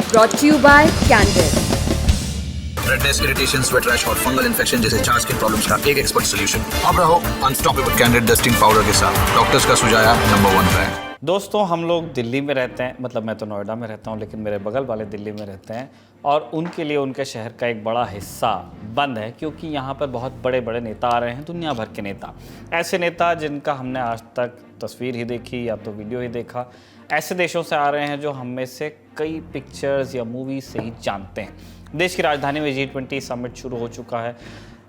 brought to you by Candid. Redness, irritation, sweat rash और fungal infection जैसे 4 skin problems का एक expert solution. अब रहो अनस्टॉपेबल कैंडिड डस्टिंग पाउडर के साथ, डॉक्टर्स का सुझाया नंबर 1 ब्रांड। दोस्तों, हम लोग दिल्ली में रहते हैं, मतलब मैं तो नोएडा में रहता हूँ, लेकिन मेरे बगल वाले दिल्ली में रहते हैं और उनके लिए उनके शहर का एक बड़ा हिस्सा बंद है क्योंकि यहाँ पर बहुत बड़े बड़े नेता आ रहे हैं, दुनिया भर के नेता। ऐसे नेता जिनका हमने आज तक तस्वीर ही देखी या तो वीडियो ही देखा, ऐसे देशों से आ रहे हैं जो हम में से कई पिक्चर्स या मूवीज से ही जानते हैं। देश की राजधानी में G20 समिट शुरू हो चुका है।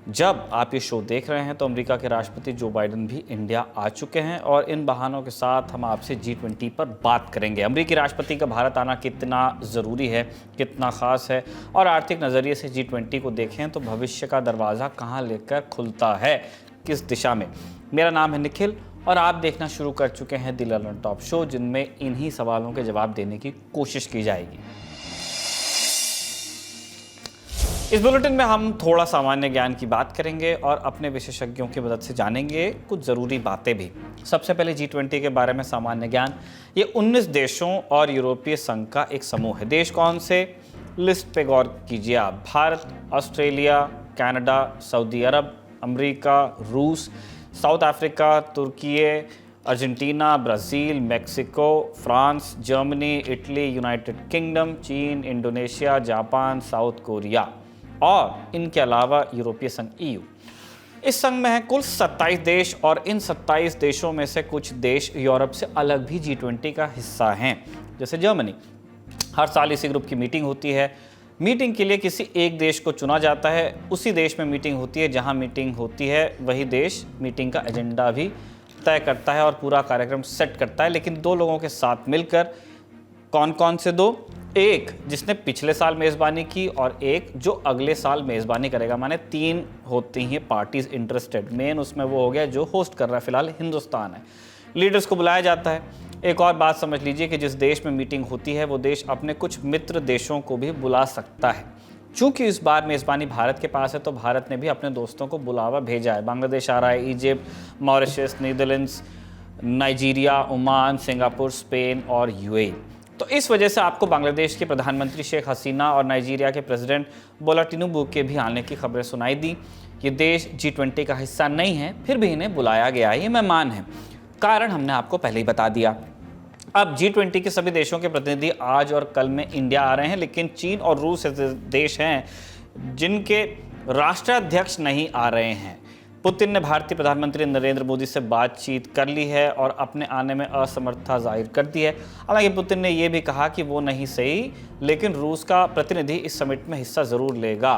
जब आप ये शो देख रहे हैं तो अमेरिका के राष्ट्रपति जो बाइडेन भी इंडिया आ चुके हैं और इन बहानों के साथ हम आपसे G20 पर बात करेंगे। अमेरिकी राष्ट्रपति का भारत आना कितना ज़रूरी है, कितना ख़ास है और आर्थिक नज़रिए से G20 को देखें तो भविष्य का दरवाज़ा कहाँ लेकर खुलता है, किस दिशा में। मेरा नाम है निखिल और आप देखना शुरू कर चुके हैं द लंदन टॉप शो, जिनमें इन्हीं सवालों के जवाब देने की कोशिश की जाएगी। इस बुलेटिन में हम थोड़ा सामान्य ज्ञान की बात करेंगे और अपने विशेषज्ञों की मदद से जानेंगे कुछ ज़रूरी बातें भी। सबसे पहले G20 के बारे में सामान्य ज्ञान। ये 19 देशों और यूरोपीय संघ का एक समूह है। देश कौन से? लिस्ट पे गौर कीजिए आप। Bharat, Australia, Canada, Saudi Arab, America, रूस, साउथ अफ्रीका, तुर्की, Argentina, Brazil, Mexico, France, Germany, Italy, United Kingdom, चीन, इंडोनेशिया, जापान, साउथ कोरिया और इनके अलावा यूरोपीय संघ EU। इस संघ में है कुल 27 देश और इन 27 देशों में से कुछ देश यूरोप से अलग भी G20 का हिस्सा हैं, जैसे जर्मनी। हर साल इसी ग्रुप की मीटिंग होती है। मीटिंग के लिए किसी एक देश को चुना जाता है, उसी देश में मीटिंग होती है। जहां मीटिंग होती है वही देश मीटिंग का एजेंडा भी तय करता है और पूरा कार्यक्रम सेट करता है, लेकिन दो लोगों के साथ मिलकर। कौन कौन से दो? एक जिसने पिछले साल मेज़बानी की और एक जो अगले साल मेज़बानी करेगा। माने 3 होती हैं पार्टीज इंटरेस्टेड। मेन उसमें वो हो गया जो होस्ट कर रहा है, फिलहाल हिंदुस्तान है। लीडर्स को बुलाया जाता है। एक और बात समझ लीजिए कि जिस देश में मीटिंग होती है वो देश अपने कुछ मित्र देशों को भी बुला सकता है। चूंकि इस बार मेज़बानी भारत के पास है तो भारत ने भी अपने दोस्तों को बुलावा भेजा है। बांग्लादेश आ रहा है, Egypt, Mauritius, Netherlands, Nigeria, Oman, Singapore, Spain और UAE। तो इस वजह से आपको बांग्लादेश के प्रधानमंत्री शेख हसीना और नाइजीरिया के प्रेसिडेंट बोला टिनुबू के भी आने की खबरें सुनाई दी। ये देश G20 का हिस्सा नहीं है, फिर भी इन्हें बुलाया गया है। ये मेहमान हैं। कारण हमने आपको पहले ही बता दिया। अब G20 के सभी देशों के प्रतिनिधि आज और कल में इंडिया आ रहे हैं, लेकिन चीन और रूस ऐसे देश हैं जिनके राष्ट्राध्यक्ष नहीं आ रहे हैं। पुतिन ने भारतीय प्रधानमंत्री नरेंद्र मोदी से बातचीत कर ली है और अपने आने में असमर्थता जाहिर कर दी है। हालांकि पुतिन ने यह भी कहा कि वो नहीं सही, लेकिन रूस का प्रतिनिधि इस समिट में हिस्सा जरूर लेगा।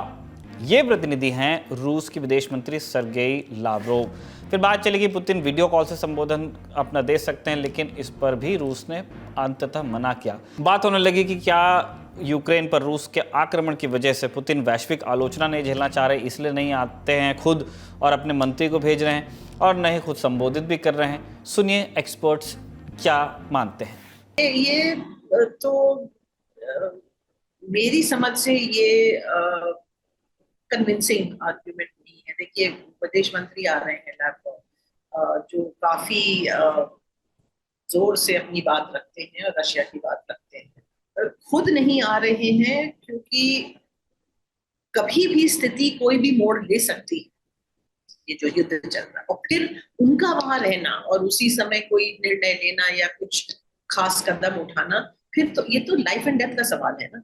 ये प्रतिनिधि हैं रूस की विदेश मंत्री सर्गेई लावरोव। फिर बात चलेगी, पुतिन वीडियो कॉल से संबोधन अपना दे सकते हैं, लेकिन इस पर भी रूस ने अंततः मना किया। बात होने लगी कि क्या यूक्रेन पर रूस के आक्रमण की वजह से पुतिन वैश्विक आलोचना नहीं झेलना चाह रहे, इसलिए नहीं आते हैं खुद और अपने मंत्री को भेज रहे हैं और न ही खुद संबोधित भी कर रहे हैं। सुनिए एक्सपर्ट्स क्या मानते हैं। ये तो मेरी समझ से ये कन्विंसिंग आर्ग्यूमेंट नहीं है। देखिए, विदेश मंत्री आ रहे हैं लावरोव, जो काफी जोर से अपनी बात रखते हैं और रशिया की बात रखते हैं। खुद नहीं आ रहे हैं क्योंकि कभी भी स्थिति कोई भी मोड़ ले सकती है, ये जो युद्ध चल रहा है, और फिर उनका वहां रहना और उसी समय कोई निर्णय लेना या कुछ खास कदम उठाना, फिर तो ये तो लाइफ एंड डेथ का सवाल है ना।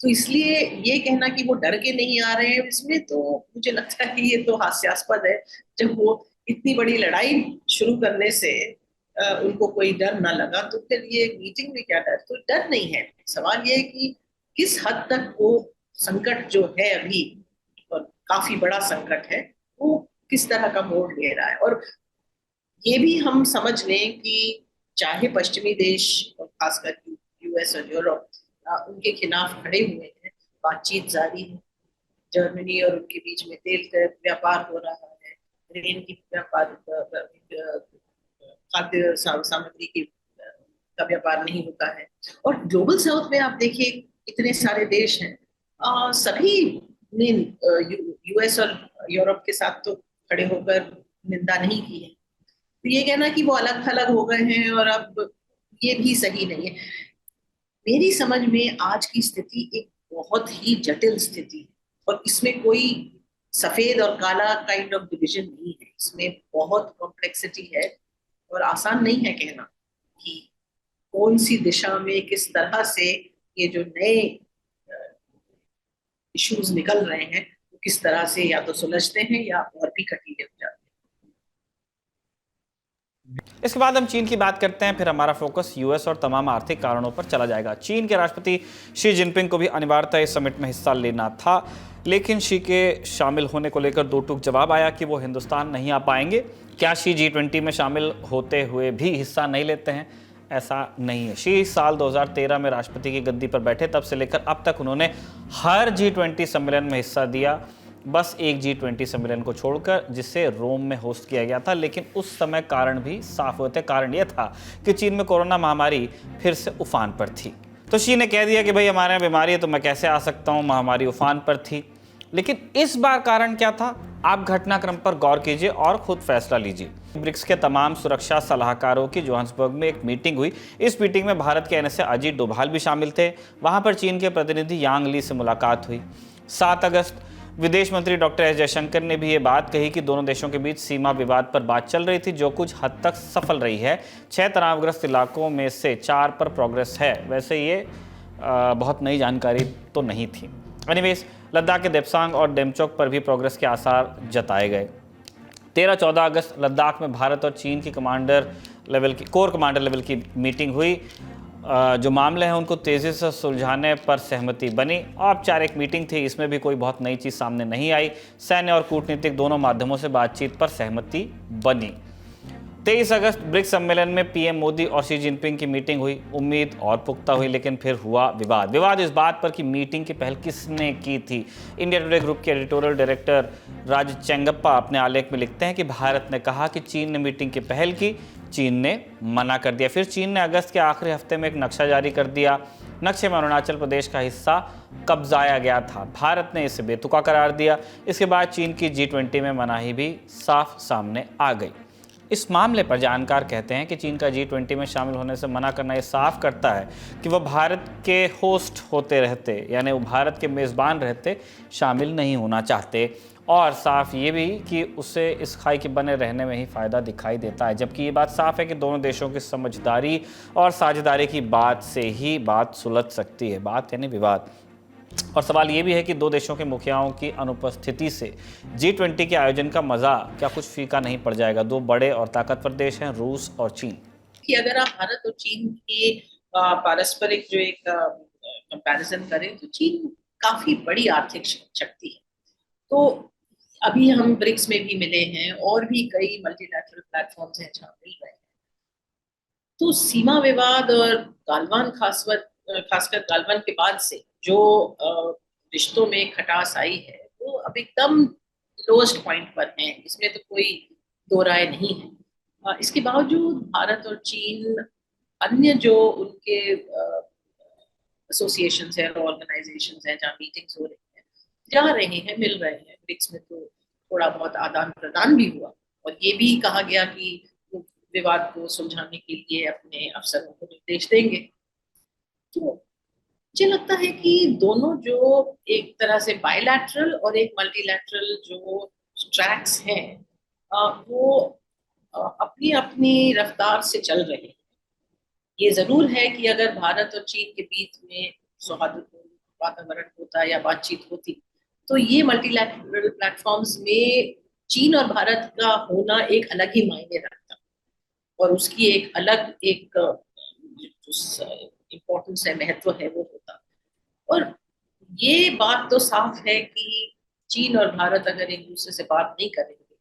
तो इसलिए ये कहना कि वो डर के नहीं आ रहे हैं, इसमें तो मुझे लगता है कि ये तो हास्यास्पद है। जब वो इतनी बड़ी लड़ाई शुरू करने से उनको कोई डर ना लगा तो फिर ये मीटिंग में क्या डर? तो डर नहीं है। सवाल ये है कि किस हद तक वो संकट जो है अभी, और काफी बड़ा संकट है, वो किस तरह का मोड़ ले रहा है। और ये भी हम समझ लें कि चाहे पश्चिमी देश और खासकर US और यूरोप उनके खिलाफ खड़े हुए हैं, बातचीत जारी है। जर्मनी और उनके बीच में तेल का व्यापार हो रहा है, रेल की व्यापार, खाद्य सामग्री की का व्यापार नहीं होता है। और ग्लोबल साउथ में आप देखिए इतने सारे देश हैं, सभी ने US और यूरोप के साथ तो खड़े होकर निंदा नहीं की है। तो ये कहना कि वो अलग थलग हो गए हैं और अब, ये भी सही नहीं है। मेरी समझ में आज की स्थिति एक बहुत ही जटिल स्थिति है, और इसमें कोई सफेद और काला काइंड ऑफ डिवीजन नहीं है। इसमें बहुत कॉम्प्लेक्सिटी है, और आसान नहीं है कहना कि कौन सी दिशा में किस तरह से ये जो नए इश्यूज निकल रहे हैं वो किस तरह से या तो सुलझते हैं या और भी कटीले हो जाते हैं। इसके बाद हम चीन की बात करते हैं, फिर हमारा फोकस यूएस और तमाम आर्थिक कारणों पर चला जाएगा। चीन के राष्ट्रपति शी जिनपिंग को भी अनिवार्यतः इस समिट में हिस्सा लेना था, लेकिन शी के शामिल होने को लेकर दो टूक जवाब आया कि वो हिंदुस्तान नहीं आ पाएंगे। क्या शी G20 में शामिल होते हुए भी हिस्सा नहीं लेते हैं? ऐसा नहीं है। शी साल 2013 में राष्ट्रपति की गद्दी पर बैठे, तब से लेकर अब तक उन्होंने हर G20 सम्मेलन में हिस्सा दिया, बस एक G20 सम्मेलन को छोड़कर जिसे रोम में होस्ट किया गया था, लेकिन उस समय कारण भी साफ हुए थे। कारण यह था कि चीन में कोरोना महामारी फिर से उफान पर थी। तो शी ने कह दिया कि भाई हमारे यहाँ बीमारी है तो मैं कैसे आ सकता हूँ, महामारी उफान पर थी। लेकिन इस बार कारण क्या था? आप घटनाक्रम पर गौर कीजिए और खुद फैसला लीजिए। ब्रिक्स के तमाम सुरक्षा सलाहकारों की जोहान्सबर्ग में एक मीटिंग हुई। इस मीटिंग में भारत के NSA अजीत डोभाल भी शामिल थे। वहां पर चीन के प्रतिनिधि यांग ली से मुलाकात हुई। 7 अगस्त विदेश मंत्री डॉक्टर एस जयशंकर ने भी ये बात कही कि दोनों देशों के बीच सीमा विवाद पर बात चल रही थी, जो कुछ हद तक सफल रही है। 6 तनावग्रस्त इलाकों में से 4 पर प्रोग्रेस है। वैसे ये बहुत नई जानकारी तो नहीं थी। एनीवेज, लद्दाख के देपसांग और डेमचोक पर भी प्रोग्रेस के आसार जताए गए। 13-14 अगस्त लद्दाख में भारत और चीन की कोर कमांडर लेवल की मीटिंग हुई। जो मामले हैं उनको तेज़ी से सुलझाने पर सहमति बनी। औपचारिक मीटिंग थी, इसमें भी कोई बहुत नई चीज़ सामने नहीं आई। सैन्य और कूटनीतिक दोनों माध्यमों से बातचीत पर सहमति बनी। 23 अगस्त ब्रिक्स सम्मेलन में पीएम मोदी और शी जिनपिंग की मीटिंग हुई। उम्मीद और पुख्ता हुई, लेकिन फिर हुआ विवाद इस बात पर कि मीटिंग की पहल किसने की थी। इंडिया टुडे ग्रुप के एडिटोरियल डायरेक्टर राज चेंगप्पा अपने आलेख में लिखते हैं कि भारत ने कहा कि चीन ने मीटिंग की पहल की, चीन ने मना कर दिया। फिर चीन ने अगस्त के आखिरी हफ्ते में एक नक्शा जारी कर दिया। नक्शे में अरुणाचल प्रदेश का हिस्सा कब्जाया गया था। भारत ने इसे बेतुका करार दिया। इसके बाद चीन की G20 में मनाही भी साफ सामने आ गई। इस मामले पर जानकार कहते हैं कि चीन का G20 में शामिल होने से मना करना ये साफ करता है कि वह भारत के होस्ट होते रहते, यानी वो भारत के मेज़बान रहते, शामिल नहीं होना चाहते। और साफ ये भी कि उसे इस खाई के बने रहने में ही फ़ायदा दिखाई देता है। जबकि ये बात साफ है कि दोनों देशों की समझदारी और साझेदारी की बात से ही बात सुलझ सकती है। बात यानी विवाद। और सवाल ये भी है कि दो देशों के मुखियाओं की अनुपस्थिति से G20 के आयोजन का मजा क्या कुछ फीका नहीं पड़ जाएगा? दो बड़े और ताकतवर देश हैं, रूस और चीन। कि अगर आप भारत और चीन की पारस्परिक जो एक कंपैरिजन करें तो चीन काफी बड़ी आर्थिक शक्ति है। तो अभी हम ब्रिक्स में भी मिले हैं और भी कई मल्टीलैटरल प्लेटफॉर्म्स हैं जहाँ मिल रहे हैं। तो सीमा विवाद और गालवान खासकर गालवान के बाद से जो रिश्तों में खटास आई है वो अब एकदम लोएस्ट पॉइंट पर है। इसमें तो कोई दो राय नहीं है। इसके बावजूद भारत और चीन अन्य जो उनके एसोसिएशंस हैं, ऑर्गेनाइजेशंस हैं जहाँ मीटिंग्स हो रही हैं, जा रहे हैं, मिल रहे हैं। ब्रिक्स में तो थोड़ा बहुत आदान प्रदान भी हुआ और ये भी कहा गया कि विवाद को सुलझाने के लिए अपने अफसरों को निर्देश देंगे। तो मुझे लगता है कि दोनों जो एक तरह से बायलैटरल और एक मल्टीलैटरल जो ट्रैक्स हैं वो अपनी अपनी रफ्तार से चल रहे हैं। ये जरूर है कि अगर भारत और चीन के बीच में सौहार्दपूर्ण वातावरण होता या बातचीत होती तो ये मल्टीलैटरल प्लेटफॉर्म्स में चीन और भारत का होना एक अलग ही मायने रखता और उसकी एक अलग एक इम्पोर्टेंस है, महत्व है वो होता। और ये बात तो साफ है कि चीन और भारत अगर एक दूसरे से बात नहीं करेंगे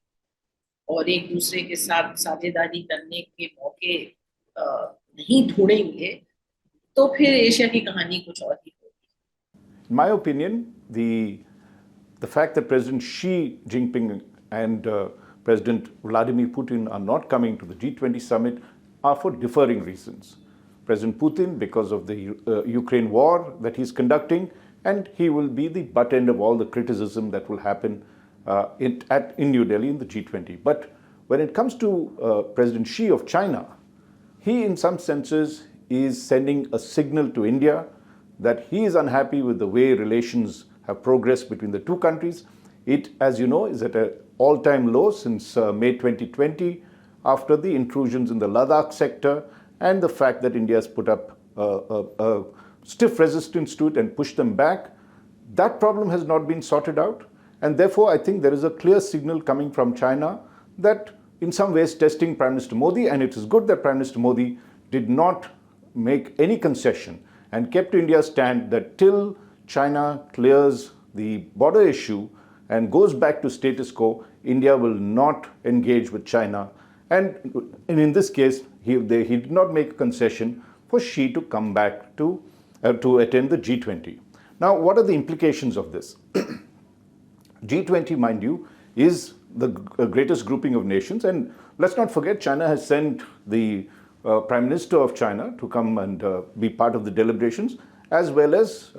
और एक दूसरे के साथ साझेदारी करने के मौके नहीं ढूंढेंगे तो फिर एशिया की कहानी कुछ और ही होगी। In my opinion, the fact that President Xi Jinping and President Vladimir Putin are not coming to the G20 summit are for differing reasons. President Putin because of the Ukraine war that he's conducting, and he will be the butt end of all the criticism that will happen in New Delhi in the G20. But when it comes to President Xi of China, he in some senses is sending a signal to India that he is unhappy with the way relations have progressed between the two countries. It, as you know, is at an all-time low since May 2020, after the intrusions in the Ladakh sector and the fact that India has put up a stiff resistance to it and pushed them back. That problem has not been sorted out, and therefore I think there is a clear signal coming from China that in some ways testing Prime Minister Modi, and it is good that Prime Minister Modi did not make any concession and kept to India's stand that till China clears the border issue and goes back to status quo, India will not engage with China. And in this case, he did not make a concession for Xi to come back to attend the G20. Now, what are the implications of this? G20, mind you, is the greatest grouping of nations, and let's not forget China has sent the Prime Minister of China to come and be part of the deliberations, as well as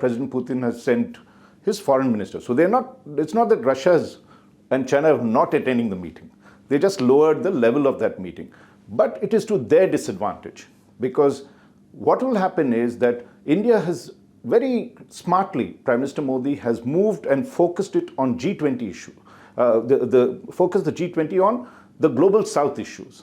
President Putin has sent his foreign minister. So it's not that Russia and China are not attending the meeting. They just lowered the level of that meeting. But it is to their disadvantage, because what will happen is that India has very smartly, Prime Minister Modi has moved and focused it on G20 issue. Focused the G20 on the global South issues.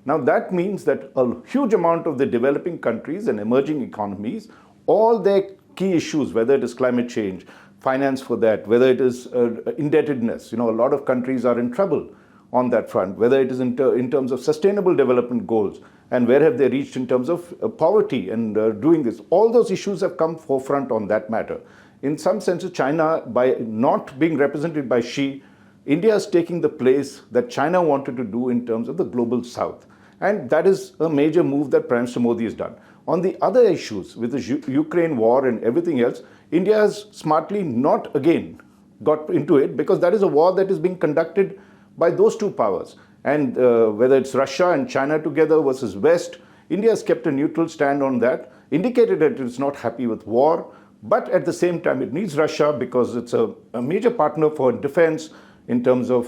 Now that means that a huge amount of the developing countries and emerging economies, all their key issues, whether it is climate change, finance for that, whether it is indebtedness, a lot of countries are in trouble on that front, whether it is in terms of sustainable development goals, and where have they reached in terms of poverty and doing this. All those issues have come forefront on that matter. In some senses, China, by not being represented by Xi, India is taking the place that China wanted to do in terms of the global South. And that is a major move that Prime Minister Modi has done. On the other issues, with the Ukraine war and everything else, India has smartly not again got into it, because that is a war that is being conducted by those two powers. And whether it's Russia and China together versus West, India has kept a neutral stand on that, indicated that it's not happy with war, but at the same time it needs Russia because it's a major partner for defense in terms of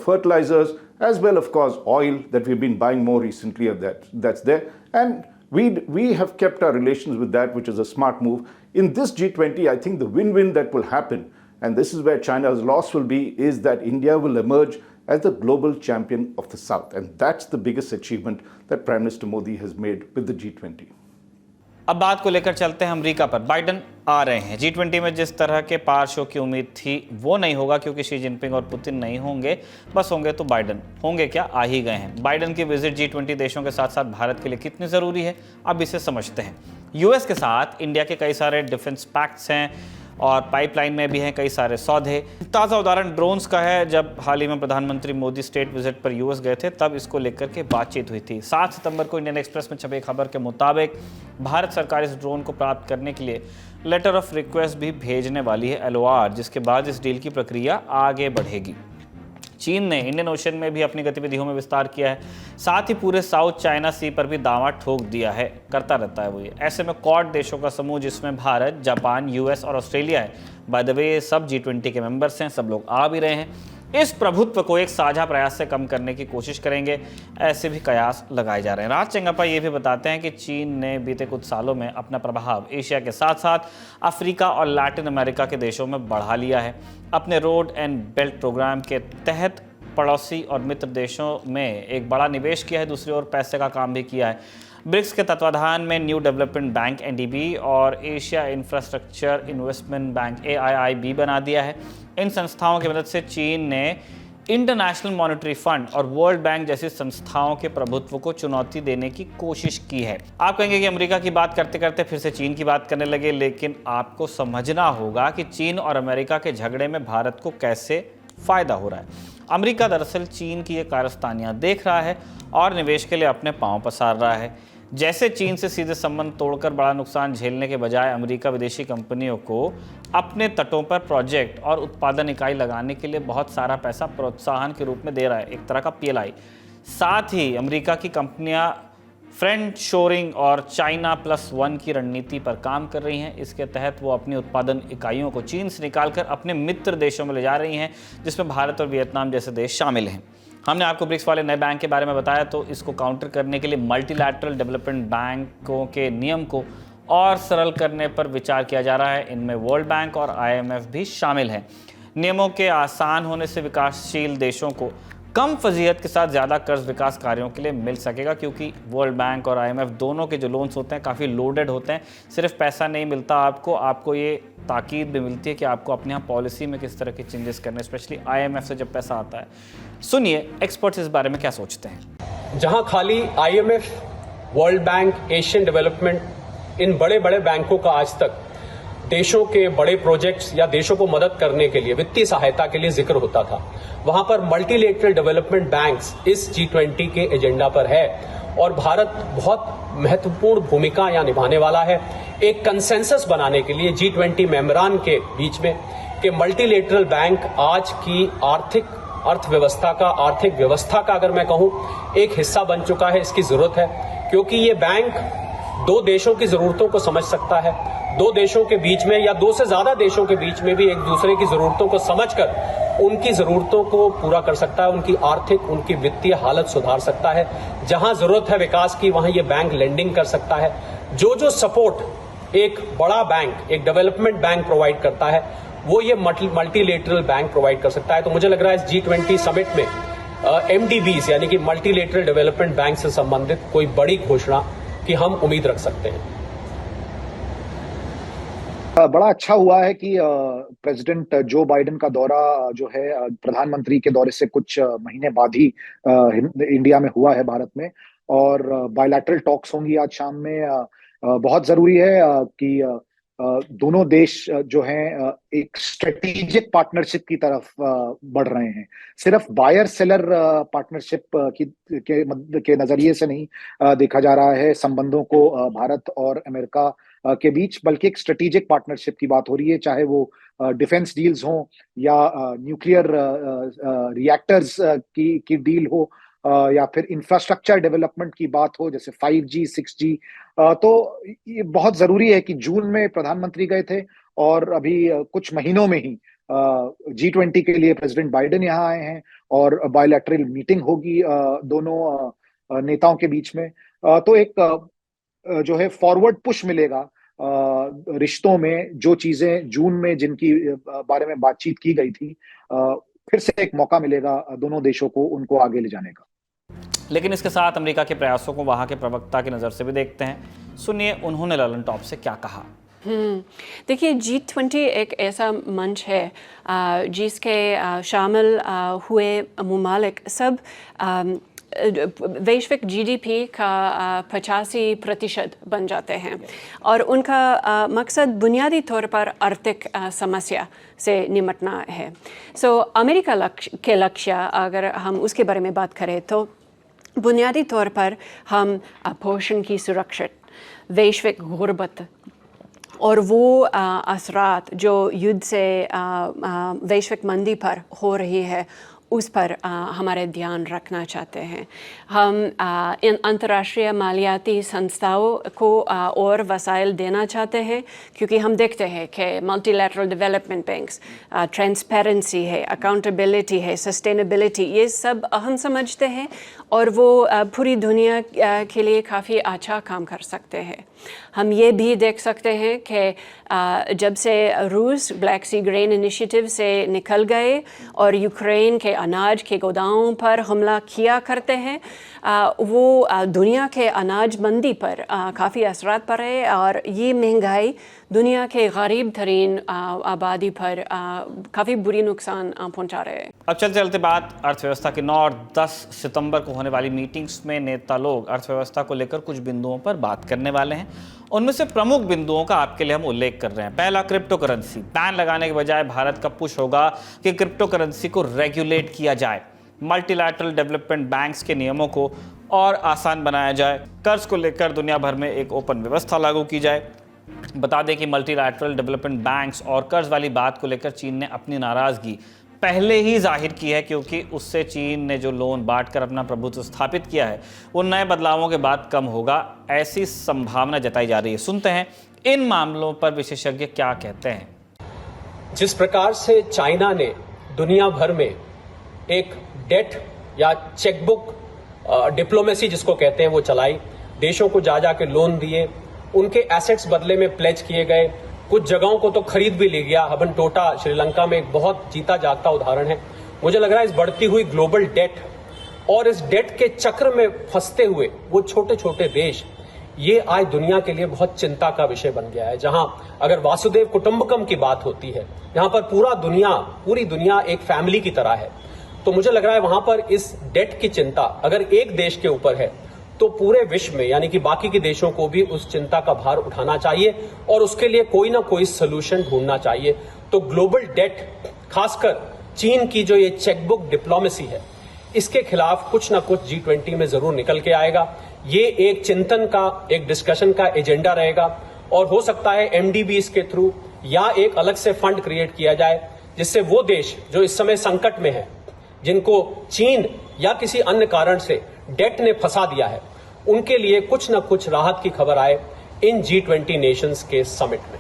fertilizers, as well, of course, oil that we've been buying more recently, that's there. And we have kept our relations with that, which is a smart move. In this G20, I think the win-win that will happen, and this is where China's loss will be, is that India will emerge as the global champion of the South. And that's the biggest achievement that Prime Minister Modi has made with the G20. अब बात को लेकर चलते हैं America पर। Biden आ रहे हैं। G20 में जिस तरह के पार शो की उम्मीद थी वो नहीं होगा, क्योंकि शी जिनपिंग और पुतिन नहीं होंगे, बस होंगे तो बाइडन। होंगे क्या, आ ही गए हैं। बाइडन की विजिट G20 देशों के साथ साथ भारत के लिए कितनी ज़रूरी है, अब इसे समझते हैं। यूएस के साथ इंडिया के कई सारे डिफेंस पैक्ट्स हैं और पाइपलाइन में भी हैं कई सारे सौदे। ताज़ा उदाहरण ड्रोन्स का है। जब हाल ही में प्रधानमंत्री मोदी स्टेट विजिट पर यूएस गए थे, तब इसको लेकर के बातचीत हुई थी। 7 सितंबर को इंडियन एक्सप्रेस में छपी खबर के मुताबिक भारत सरकार इस ड्रोन को प्राप्त करने के लिए लेटर ऑफ रिक्वेस्ट भी भेजने वाली है, LOR, जिसके बाद इस डील की प्रक्रिया आगे बढ़ेगी। चीन ने इंडियन ओशन में भी अपनी गतिविधियों में विस्तार किया है, साथ ही पूरे साउथ चाइना सी पर भी दावा ठोक दिया है, करता रहता है वो ये। ऐसे में क्वाड देशों का समूह, जिसमें भारत, जापान, यूएस और ऑस्ट्रेलिया है, बाय द वे ये सब G20 के मेंबर्स हैं, सब लोग आ भी रहे हैं, इस प्रभुत्व को एक साझा प्रयास से कम करने की कोशिश करेंगे, ऐसे भी कयास लगाए जा रहे हैं। राज चेंगप्पा ये भी बताते हैं कि चीन ने बीते कुछ सालों में अपना प्रभाव एशिया के साथ साथ अफ्रीका और लैटिन अमेरिका के देशों में बढ़ा लिया है। अपने रोड एंड बेल्ट प्रोग्राम के तहत पड़ोसी और मित्र देशों में एक बड़ा निवेश किया है, दूसरी ओर पैसे का काम भी किया है। ब्रिक्स के तत्वाधान में न्यू डेवलपमेंट बैंक NDB और Asia infrastructure investment bank AIIB बना दिया है। इन संस्थाओं की मदद से चीन ने इंटरनेशनल मॉनेटरी फंड और वर्ल्ड बैंक जैसी संस्थाओं के प्रभुत्व को चुनौती देने की कोशिश की है। आप कहेंगे कि अमेरिका की बात करते करते फिर से चीन की बात करने लगे, लेकिन आपको समझना होगा कि चीन और अमेरिका के झगड़े में भारत को कैसे फायदा हो रहा है। अमेरिका दरअसल चीन की ये कारस्तानियां देख रहा है और निवेश के लिए अपने पांव पसार रहा है। जैसे चीन से सीधे संबंध तोड़कर बड़ा नुकसान झेलने के बजाय अमेरिका विदेशी कंपनियों को अपने तटों पर प्रोजेक्ट और उत्पादन इकाई लगाने के लिए बहुत सारा पैसा प्रोत्साहन के रूप में दे रहा है, एक तरह का PLI। साथ ही अमेरिका की कंपनियां फ्रेंड शोरिंग और चाइना +1 की रणनीति पर काम कर रही हैं। इसके तहत वो अपनी उत्पादन इकाइयों को चीन से निकालकर अपने मित्र देशों में ले जा रही हैं, जिसमें भारत और वियतनाम जैसे देश शामिल हैं। हमने आपको ब्रिक्स वाले नए बैंक के बारे में बताया, तो इसको काउंटर करने के लिए मल्टीलैटरल डेवलपमेंट बैंकों के नियम को और सरल करने पर विचार किया जा रहा है। इनमें वर्ल्ड बैंक और IMF भी शामिल हैं। नियमों के आसान होने से विकासशील देशों को कम फजीहत के साथ ज़्यादा कर्ज विकास कार्यों के लिए मिल सकेगा, क्योंकि वर्ल्ड बैंक और IMF दोनों के जो लोन्स होते हैं काफ़ी लोडेड होते हैं। सिर्फ पैसा नहीं मिलता आपको ये ताकीद भी मिलती है कि आपको अपने यहाँ पॉलिसी में किस तरह के चेंजेस करने, स्पेशली IMF से जब पैसा आता है। सुनिए एक्सपर्ट्स इस बारे में क्या सोचते हैं। जहां खाली IMF, world bank, Asian development, इन बड़े बड़े बैंकों का आज तक देशों के बड़े प्रोजेक्ट्स या देशों को मदद करने के लिए, वित्तीय सहायता के लिए जिक्र होता था, वहां पर मल्टीलेटरल डेवलपमेंट बैंक्स इस G20 के एजेंडा पर है और भारत बहुत महत्वपूर्ण भूमिका यहां निभाने वाला है एक कंसेंसस बनाने के लिए G20 मेंबरान के बीच में कि मल्टीलेटरल बैंक आज की आर्थिक व्यवस्था का अगर मैं कहूं एक हिस्सा बन चुका है। इसकी जरूरत है क्योंकि ये बैंक दो देशों की जरूरतों को समझ सकता है, दो देशों के बीच में या दो से ज्यादा देशों के बीच में भी एक दूसरे की जरूरतों को समझकर उनकी जरूरतों को पूरा कर सकता है, उनकी आर्थिक, उनकी वित्तीय हालत सुधार सकता है। जहां जरूरत है विकास की वहां ये बैंक लेंडिंग कर सकता है। जो सपोर्ट एक बड़ा बैंक, एक डेवलपमेंट बैंक प्रोवाइड करता है वो ये मल्टीलेटरल बैंक प्रोवाइड कर सकता है। तो मुझे लग रहा है इस G20 समिट में MDBs यानी कि मल्टीलेटरल डेवलपमेंट बैंक से संबंधित कोई बड़ी घोषणा की हम उम्मीद रख सकते हैं। बड़ा अच्छा हुआ है कि प्रेसिडेंट जो बाइडेन का दौरा जो है प्रधानमंत्री के दौरे से कुछ महीने बाद ही इंडिया में हुआ है, भारत में, और बायलैटरल टॉक्स होंगी आज शाम में। बहुत जरूरी है कि दोनों देश जो हैं एक स्ट्रेटेजिक पार्टनरशिप की तरफ बढ़ रहे हैं। सिर्फ बायर सेलर पार्टनरशिप के नजरिए से नहीं देखा जा रहा है संबंधों को भारत और अमेरिका के बीच, बल्कि एक स्ट्रेटेजिक पार्टनरशिप की बात हो रही है, चाहे वो डिफेंस डील्स हो या न्यूक्लियर रिएक्टर्स की डील हो या फिर इंफ्रास्ट्रक्चर डेवलपमेंट की बात हो जैसे 5G 6G। तो ये बहुत जरूरी है कि जून में प्रधानमंत्री गए थे और अभी कुछ महीनों में ही G20 के लिए प्रेसिडेंट बाइडेन यहाँ आए हैं और बायलैटरल मीटिंग होगी दोनों नेताओं के बीच में। तो एक जो है फॉरवर्ड पुश मिलेगा रिश्तों में। जो चीजें जून में जिनकी बारे में बातचीत की गई थी, फिर से एक मौका मिलेगा दोनों देशों को उनको आगे ले जाने का। लेकिन इसके साथ अमेरिका के प्रयासों को वहां के प्रवक्ता की नज़र से भी देखते हैं। सुनिए उन्होंने ललन टॉप से क्या कहा। देखिए G20 एक ऐसा मंच है जिसके शामिल हुए ममालिक सब वैश्विक GDP का 85% बन जाते हैं और उनका मकसद बुनियादी तौर पर आर्थिक समस्या से निपटना है। अमेरिका के लक्ष्य अगर हम उसके बारे में बात करें तो बुनियादी तौर पर हम पोषण की सुरक्षा, वैश्विक गुर्बत और वो असरात जो युद्ध से वैश्विक मंदी पर हो रही है उस पर हमारे ध्यान रखना चाहते हैं। हम इन अंतर्राष्ट्रीय मालियाती संस्थाओं को और वसाइल देना चाहते हैं क्योंकि हम देखते हैं कि मल्टीलैटरल डेवलपमेंट बैंक्स, ट्रांसपेरेंसी है, अकाउंटेबिलिटी है, सस्टेनेबिलिटी, ये सब अहम समझते हैं और वो पूरी दुनिया के लिए काफ़ी अच्छा काम कर सकते हैं। हम ये भी देख सकते हैं कि जब से रूस ब्लैक सी ग्रेन इनिशिएटिव से निकल गए और यूक्रेन के अनाज के गोदामों पर हमला किया करते हैं, वो दुनिया के अनाज मंदी पर काफ़ी असरात पड़े और ये महंगाई दुनिया के गरीब तरीन आबादी पर काफ़ी बुरी नुकसान पहुंचा रहे हैं। अब चलते चलते बात अर्थव्यवस्था की 9 और 10 सितंबर को होने वाली मीटिंग्स में नेता लोग अर्थव्यवस्था को लेकर कुछ बिंदुओं पर बात करने वाले हैं। उनमें से प्रमुख बिंदुओं का आपके लिए हम उल्लेख कर रहे हैं। पहला, क्रिप्टो करेंसी। बैन लगाने के बजाय भारत का पुश होगा कि क्रिप्टो करेंसी को रेगुलेट किया जाए, मल्टीलैटरल डेवलपमेंट बैंक्स के नियमों को और आसान बनाया जाए, कर्ज को लेकर दुनिया भर में एक ओपन व्यवस्था लागू की जाए। बता दें कि मल्टीलैटरल डेवलपमेंट बैंक्स और कर्ज वाली बात को लेकर चीन ने अपनी नाराजगी पहले ही जाहिर की है, क्योंकि उससे चीन ने जो लोन बांटकर अपना प्रभुत्व स्थापित किया है वो नए बदलावों के बाद कम होगा, ऐसी संभावना जताई जा रही है। सुनते हैं इन मामलों पर विशेषज्ञ क्या कहते हैं। जिस प्रकार से चाइना ने दुनिया भर में एक डेट या चेकबुक डिप्लोमेसी जिसको कहते हैं वो चलाई, देशों को जा के लोन दिए, उनके एसेट्स बदले में प्लेज किए गए, कुछ जगहों को तो खरीद भी ले गया। हबन टोटा श्रीलंका में एक बहुत जीता जागता उदाहरण है। मुझे लग रहा है इस बढ़ती हुई ग्लोबल डेट और इस डेट के चक्र में फंसते हुए वो छोटे छोटे देश, ये आज दुनिया के लिए बहुत चिंता का विषय बन गया है। जहां अगर वासुदेव कुटुंबकम की बात होती है, जहां पर पूरी दुनिया एक फैमिली की तरह है, तो मुझे लग रहा है वहां पर इस डेट की चिंता अगर एक देश के ऊपर है तो पूरे विश्व में यानी कि बाकी के देशों को भी उस चिंता का भार उठाना चाहिए और उसके लिए कोई ना कोई सोल्यूशन ढूंढना चाहिए। तो ग्लोबल डेट, खासकर चीन की जो ये चेकबुक डिप्लोमेसी है, इसके खिलाफ कुछ ना कुछ G20 में जरूर निकल के आएगा। ये एक चिंतन का, एक डिस्कशन का एजेंडा रहेगा और हो सकता है MDBs के थ्रू या एक अलग से फंड क्रिएट किया जाए जिससे वो देश जो इस समय संकट में है, जिनको चीन या किसी अन्य कारण से डेट ने फंसा दिया है, उनके लिए कुछ ना कुछ राहत की खबर आए इन G20 नेशंस के समिट में।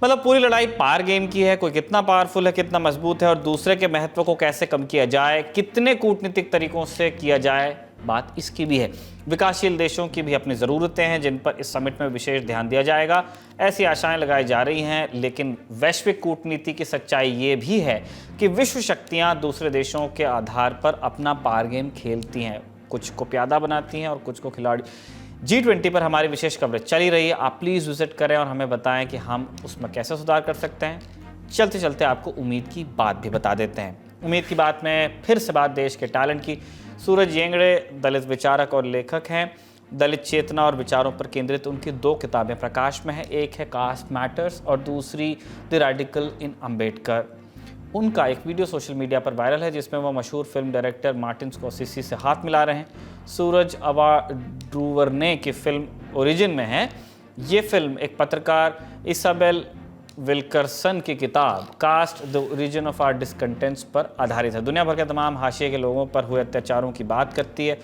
मतलब पूरी लड़ाई पावर गेम की है, कोई कितना पावरफुल है, कितना मजबूत है और दूसरे के महत्व को कैसे कम किया जाए, कितने कूटनीतिक तरीकों से किया जाए, बात इसकी भी है। विकासशील देशों की भी अपनी ज़रूरतें हैं जिन पर इस समिट में विशेष ध्यान दिया जाएगा, ऐसी आशाएं लगाई जा रही हैं। लेकिन वैश्विक कूटनीति की सच्चाई ये भी है कि विश्व शक्तियां दूसरे देशों के आधार पर अपना पावर गेम खेलती हैं, कुछ को प्यादा बनाती हैं और कुछ को खिलाड़ी। G20 पर हमारी विशेष कवरेज चली रही है, आप प्लीज़ विजिट करें और हमें बताएं कि हम उसमें कैसे सुधार कर सकते हैं। चलते चलते आपको उम्मीद की बात भी बता देते हैं। उम्मीद की बात में फिर से बात देश के टैलेंट की। सूरज येंगड़े दलित विचारक और लेखक हैं। दलित चेतना और विचारों पर केंद्रित उनकी 2 किताबें प्रकाश में हैं। एक है कास्ट मैटर्स और दूसरी द रेडिकल इन अम्बेडकर। उनका एक वीडियो सोशल मीडिया पर वायरल है जिसमें वो मशहूर फिल्म डायरेक्टर मार्टिन स्कॉर्सेज़ी से हाथ मिला रहे हैं। सूरज अवा ड्रूवर्ने की फिल्म ओरिजिन में है। ये फिल्म एक पत्रकार इसाबेल विल्करसन की किताब caste the origin of our discontents पर आधारित है। दुनिया भर के तमाम हाशिए के लोगों पर हुए अत्याचारों की बात करती है।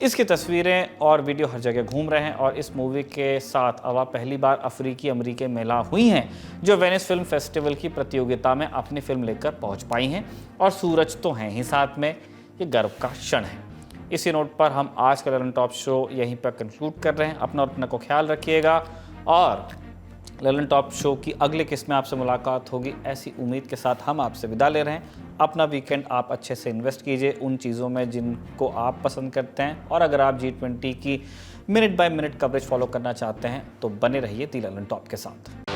इसकी तस्वीरें और वीडियो हर जगह घूम रहे हैं और इस मूवी के साथ अवा पहली बार अफ्रीकी अमेरिकी महिला हुई हैं जो वेनिस फिल्म फेस्टिवल की प्रतियोगिता में अपनी फिल्म लेकर पहुंच पाई हैं और सूरज तो हैं ही साथ में, ये गर्व का क्षण है। इसी नोट पर हम आज का ललन टॉप शो यहीं पर कंक्लूड कर रहे हैं। अपना और अपना को ख्याल रखिएगा और ललन टॉप शो की अगले किस्त में आपसे मुलाकात होगी, ऐसी उम्मीद के साथ हम आपसे विदा ले रहे हैं। अपना वीकेंड आप अच्छे से इन्वेस्ट कीजिए उन चीज़ों में जिनको आप पसंद करते हैं और अगर आप G20 की minute by minute coverage follow करना चाहते हैं तो बने रहिए दी ललन टॉप के साथ।